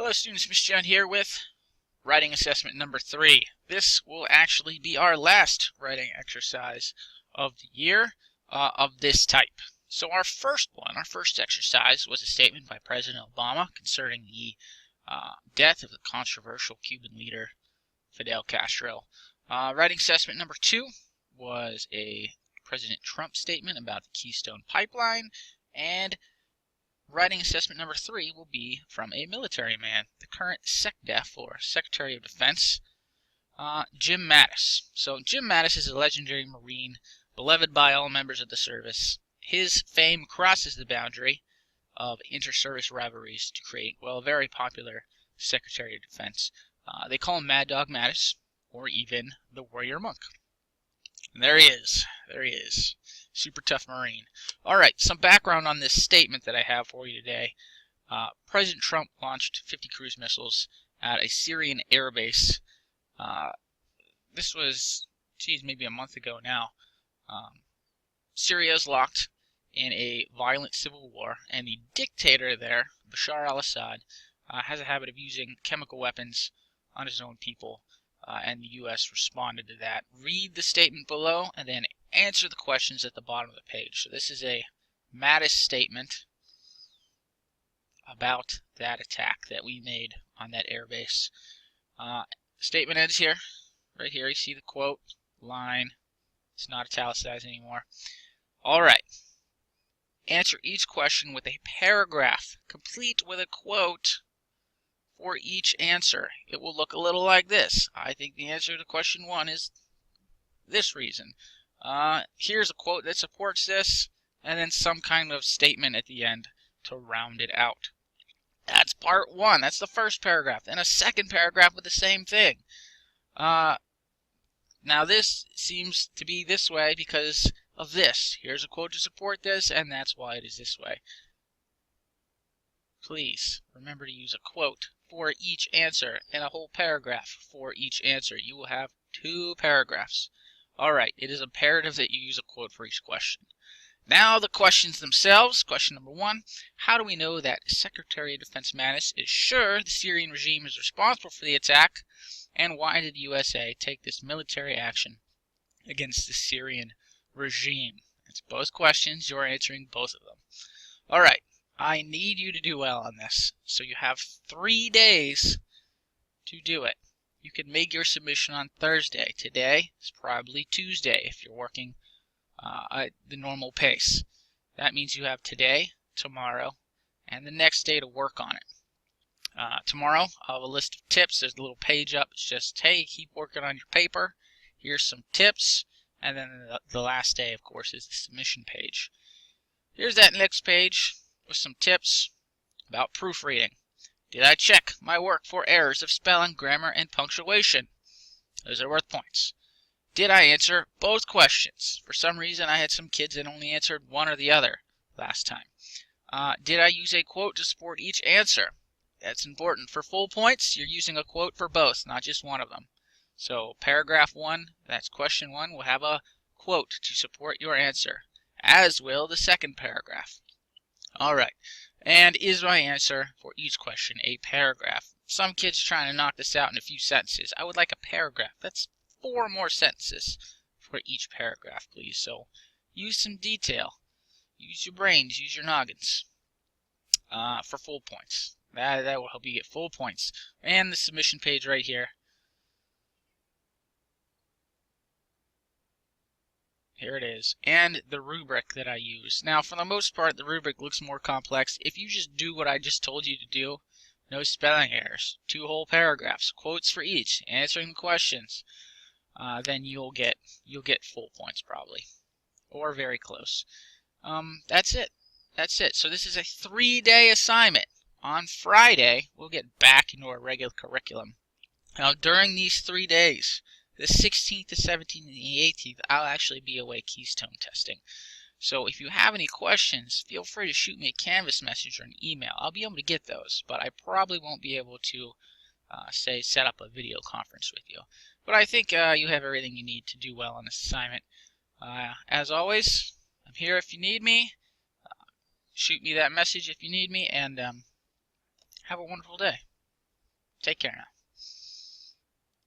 Hello students, Mr. John here with writing assessment number 3. This will actually be our last writing exercise of the year of this type. So our first exercise was a statement by President Obama concerning the death of the controversial Cuban leader Fidel Castro. Writing assessment number 2 was a President Trump statement about the Keystone Pipeline, and writing assessment number 3 will be from a military man, the current SecDef, or Secretary of Defense, Jim Mattis. So Jim Mattis is a legendary Marine, beloved by all members of the service. His fame crosses the boundary of inter-service rivalries to create, well, a very popular Secretary of Defense. They call him Mad Dog Mattis, or even the Warrior Monk. And there he is. There he is. Super tough Marine. Alright, some background on this statement that I have for you today. President Trump launched 50 cruise missiles at a Syrian air base. This was, maybe a month ago now. Syria is locked in a violent civil war, and the dictator there, Bashar al-Assad, has a habit of using chemical weapons on his own people. And the U.S. responded to that. Read the statement below and then answer the questions at the bottom of the page. So this is a Mattis statement about that attack that we made on that airbase. Statement ends here. Right here you see the quote line. It's not italicized anymore. Alright. Answer each question with a paragraph, complete with a quote for each answer. It will look a little like this. I think the answer to question 1 is this reason. Here's a quote that supports this, and then some kind of statement at the end to round it out. That's part 1. That's the first paragraph. Then a second paragraph with the same thing. Now this seems to be this way because of this. Here's a quote to support this, and that's why it is this way. Please remember to use a quote for each answer and a whole paragraph for each answer. You will have 2 paragraphs. Alright, it is imperative that you use a quote for each question. Now the questions themselves. Question number 1. How do we know that Secretary of Defense Mattis is sure the Syrian regime is responsible for the attack? And why did the USA take this military action against the Syrian regime? It's both questions. You're answering both of them. Alright. I need you to do well on this. So you have 3 days to do it. You can make your submission on Thursday. Today is probably Tuesday if you're working at the normal pace. That means you have today, tomorrow, and the next day to work on it. Tomorrow I'll have a list of tips. There's a little page up. It's just, hey, keep working on your paper. Here's some tips. And then the last day, of course, is the submission page. Here's that next page with some tips about proofreading. Did I check my work for errors of spelling, grammar, and punctuation? Those are worth points. Did I answer both questions? For some reason I had some kids that only answered one or the other last time. Did I use a quote to support each answer? That's important. For full points, you're using a quote for both, not just one of them. So paragraph 1, that's question 1, will have a quote to support your answer, as will the second paragraph. Alright, and is my answer for each question a paragraph? Some kids are trying to knock this out in a few sentences. I would like a paragraph. That's 4 more sentences for each paragraph, please. So use some detail. Use your brains. Use your noggins for full points. That will help you get full points. And the submission page right here. Here it is, and the rubric that I use. Now, for the most part, the rubric looks more complex. If you just do what I just told you to do, no spelling errors, 2 whole paragraphs, quotes for each, answering the questions, then you'll get full points probably, or very close. That's it. That's it. So this is a 3-day assignment. On Friday, we'll get back into our regular curriculum. Now, during these 3 days, the 16th, the 17th, and the 18th, I'll actually be away keystone testing. So if you have any questions, feel free to shoot me a Canvas message or an email. I'll be able to get those, but I probably won't be able to, set up a video conference with you. But I think you have everything you need to do well on this assignment. As always, I'm here if you need me. Shoot me that message if you need me, and have a wonderful day. Take care now.